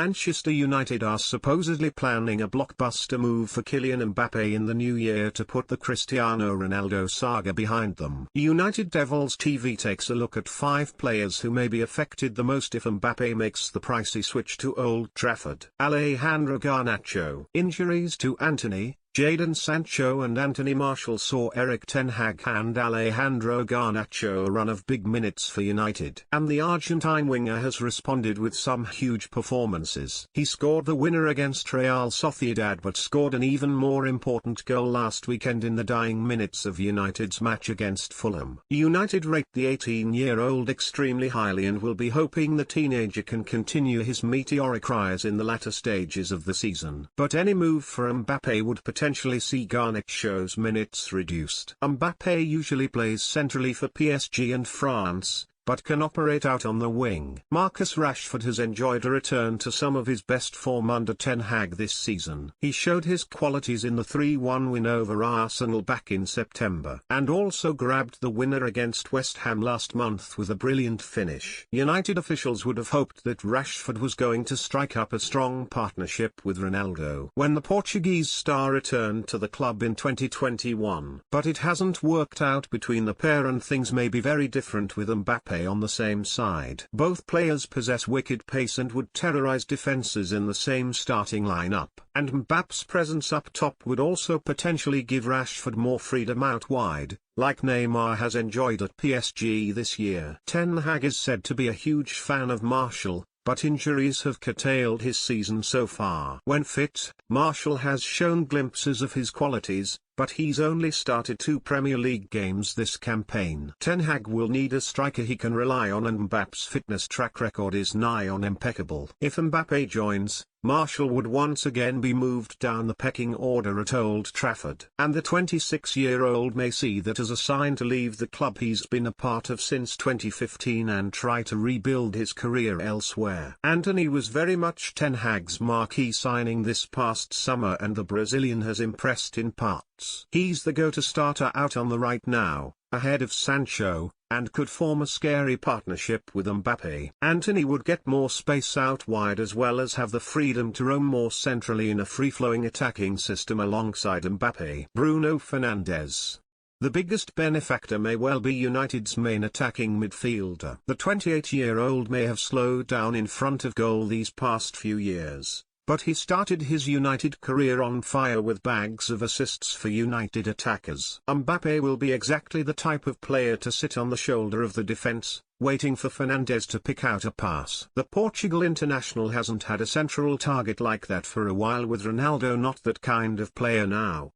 Manchester United are supposedly planning a blockbuster move for Kylian Mbappe in the new year to put the Cristiano Ronaldo saga behind them. United Devils TV takes a look at 5 players who may be affected the most if Mbappe makes the pricey switch to Old Trafford. Alejandro Garnacho. Injuries to Antony, Jadon Sancho and Anthony Martial saw Erik Ten Hag hand Alejandro Garnacho a run of big minutes for United. And the Argentine winger has responded with some huge performances. He scored the winner against Real Sociedad but scored an even more important goal last weekend in the dying minutes of United's match against Fulham. United rate the 18-year-old extremely highly and will be hoping the teenager can continue his meteoric rise in the latter stages of the season. But any move for Mbappe would potentially see Garnacho's minutes reduced. Mbappe usually plays centrally for PSG and France, but can operate out on the wing. Marcus Rashford has enjoyed a return to some of his best form under Ten Hag this season. He showed his qualities in the 3-1 win over Arsenal back in September, and also grabbed the winner against West Ham last month with a brilliant finish. United officials would have hoped that Rashford was going to strike up a strong partnership with Ronaldo when the Portuguese star returned to the club in 2021. But it hasn't worked out between the pair and things may be very different with Mbappe on the same side. Both players possess wicked pace and would terrorize defenses in the same starting lineup. And Mbappe's presence up top would also potentially give Rashford more freedom out wide, like Neymar has enjoyed at PSG this year. Ten Hag is said to be a huge fan of Martial, but injuries have curtailed his season so far. When fit, Martial has shown glimpses of his qualities, but he's only started 2 Premier League games this campaign. Ten Hag will need a striker he can rely on, and Mbappe's fitness track record is nigh on impeccable. If Mbappe joins, Martial would once again be moved down the pecking order at Old Trafford. And the 26-year-old may see that as a sign to leave the club he's been a part of since 2015 and try to rebuild his career elsewhere. Antony was very much Ten Hag's marquee signing this past summer, and the Brazilian has impressed in parts. He's the go-to starter out on the right now, ahead of Sancho, and could form a scary partnership with Mbappe. Antony would get more space out wide as well as have the freedom to roam more centrally in a free-flowing attacking system alongside Mbappe. Bruno Fernandes. The biggest benefactor may well be United's main attacking midfielder. The 28-year-old may have slowed down in front of goal these past few years, but he started his United career on fire with bags of assists for United attackers. Mbappe will be exactly the type of player to sit on the shoulder of the defense, waiting for Fernandes to pick out a pass. The Portugal international hasn't had a central target like that for a while, with Ronaldo not that kind of player now.